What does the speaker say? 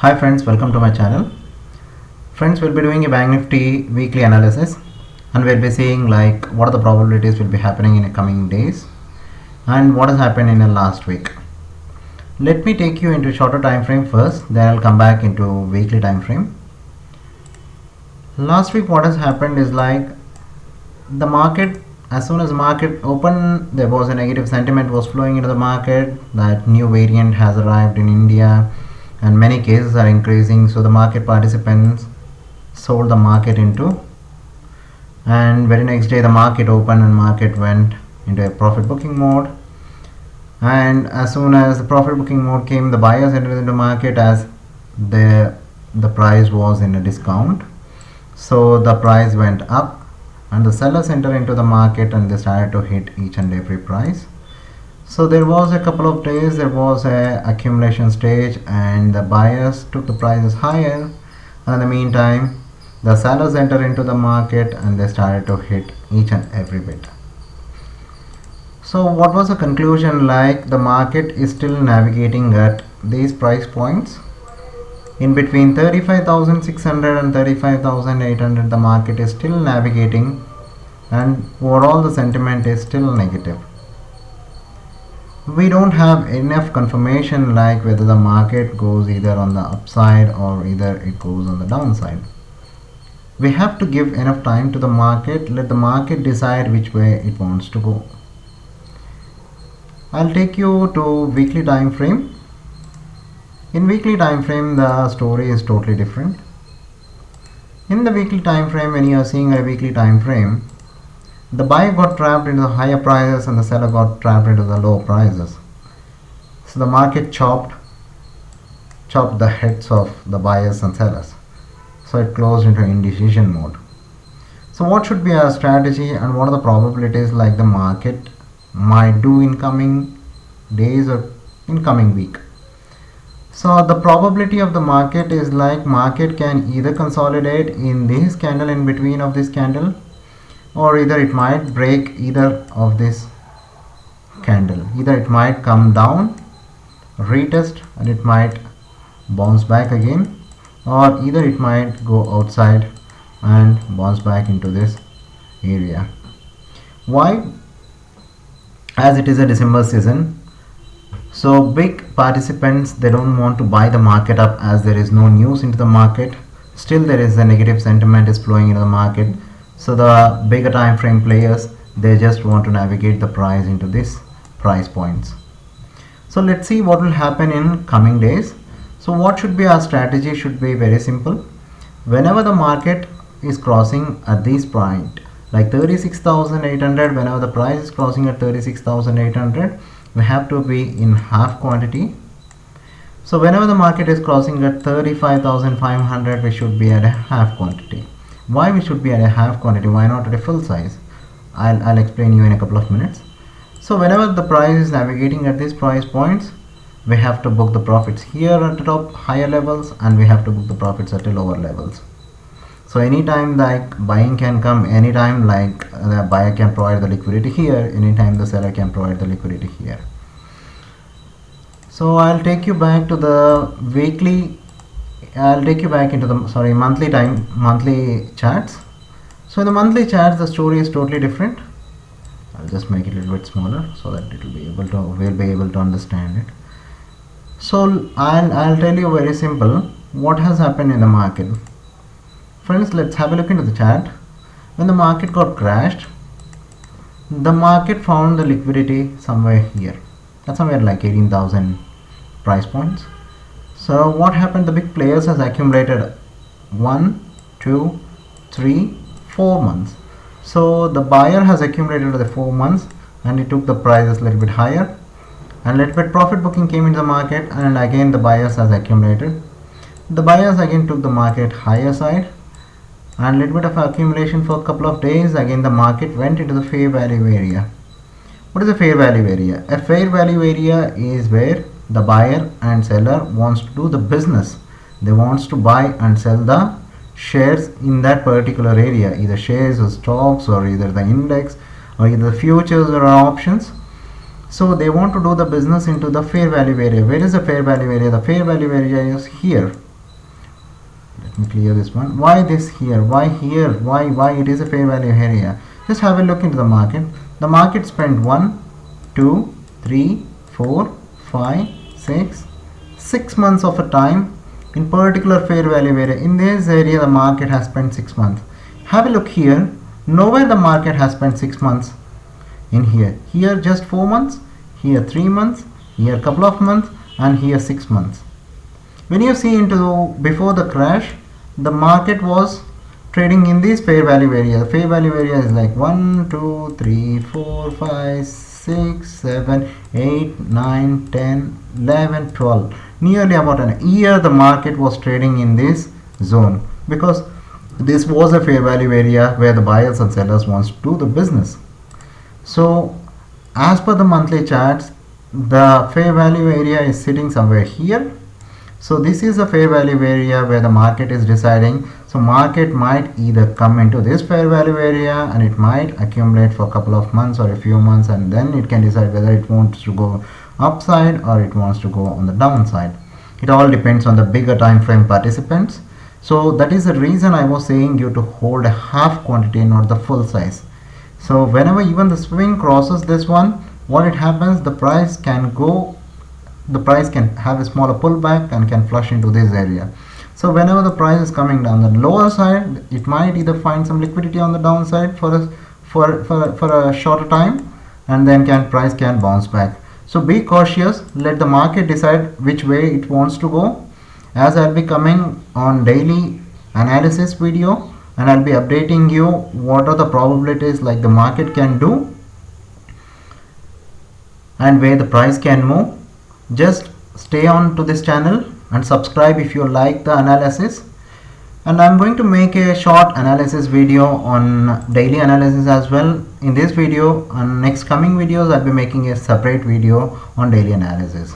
Hi friends, welcome to my channel. Friends, we'll be doing a Bank Nifty weekly analysis and we'll be seeing like what are the probabilities will be happening in the coming days and what has happened in the last week. Let me take you into shorter time frame first, then I'll come back into weekly time frame. Last week what has happened is like the market, as soon as market opened, there was a negative sentiment was flowing into the market that new variant has arrived in India and many cases are increasing, so the market participants sold the market into, and very next day the market opened and market went into a profit booking mode, and as soon as the profit booking mode came, the buyers entered into market as the price was in a discount, so the price went up and the sellers enter into the market and they started to hit each and every price. So there was a couple of days, there was a accumulation stage and the buyers took the prices higher, and in the meantime the sellers enter into the market and they started to hit each and every bit. So what was the conclusion? Like the market is still navigating at these price points in between 35,600 and 35,800. The market is still navigating and overall the sentiment is still negative. We don't have enough confirmation like whether the market goes either on the upside or either it goes on the downside. We have to give enough time to the market, let the market decide which way it wants to go. I'll take you to weekly time frame. In weekly time frame the story is totally different. In the weekly time frame, when you are seeing a weekly time frame, the buyer got trapped into the higher prices and the seller got trapped into the low prices. So the market chopped the heads of the buyers and sellers. So it closed into indecision mode. So what should be our strategy and what are the probabilities like the market might do in coming days or in coming week? So the probability of the market is like market can either consolidate in this candle, in between of this candle, or either it might break either of this candle. Either it might come down, retest, and it might bounce back again, or either it might go outside and bounce back into this area. Why? As it is a December season, so big participants, they don't want to buy the market up as there is no news into the market. Still there is a negative sentiment is flowing into the market. So the bigger time frame players, they just want to navigate the price into this price points. So let's see what will happen in coming days. So what should be our strategy? Should be very simple. Whenever the market is crossing at this point, like 36,800, whenever the price is crossing at 36,800, we have to be in half quantity. So whenever the market is crossing at 35,500, we should be at a half quantity. Why we should be at a half quantity? Why not at a full size? I'll explain you in a couple of minutes. So whenever the price is navigating at these price points, we have to book the profits here at the top higher levels and we have to book the profits at the lower levels. So anytime like buying can come, anytime like the buyer can provide the liquidity here, anytime the seller can provide the liquidity here. So I'll take you back to the weekly, I'll take you back into the monthly charts. So in the monthly charts the story is totally different. I'll just make it a little bit smaller so that we'll be able to understand it. So I'll tell you very simple what has happened in the market. Friends, let's have a look into the chart. When the market got crashed, the market found the liquidity somewhere here. That's somewhere like 18,000 price points. So what happened? The big players has accumulated 1, 2, 3, 4 months. So the buyer has accumulated the 4 months and it took the prices a little bit higher and little bit profit booking came into the market, and again the buyers has accumulated. The buyers again took the market higher side and little bit of accumulation for a couple of days. Again the market went into the fair value area. What is a fair value area? A fair value area is where the buyer and seller wants to do the business. They wants to buy and sell the shares in that particular area, either shares or stocks or either the index or either the futures or options. So they want to do the business into the fair value area. Where is the fair value area? The fair value area is here. let me clear this one. Why this here? Why here? Why it is a fair value area? Just have a look into the market. The market spent 1, 2, 3, 4, 5, 6 months of a time in particular fair value area. In this area the market has spent 6 months. Have a look here. Nowhere the market has spent 6 months in here. Here just 4 months, here 3 months, here a couple of months, and here 6 months. When you see into before the crash, the market was trading in this fair value area. The fair value area is like 1, 2, 3, 4, 5, 6, 7, 8, 9, 10, 11, 12. Nearly about an year the market was trading in this zone, because this was a fair value area where the buyers and sellers wants to do the business. So as per the monthly charts, the fair value area is sitting somewhere here. So this is a fair value area where the market is deciding. So market might either come into this fair value area and it might accumulate for a couple of months or a few months, and then it can decide whether it wants to go upside or it wants to go on the downside. It all depends on the bigger time frame participants. So that is the reason I was saying you to hold a half quantity, not the full size. So whenever even the swing crosses this one, what it happens, the price can have a smaller pullback and can flush into this area. So whenever the price is coming down the lower side, it might either find some liquidity on the downside for a shorter time, and then price can bounce back. So be cautious, let the market decide which way it wants to go. As I'll be coming on daily analysis video, and I'll be updating you what are the probabilities like the market can do and where the price can move. Just stay on to this channel and subscribe if you like the analysis. And I'm going to make a short analysis video on daily analysis as well in this video. On next coming videos I'll be making a separate video on daily analysis.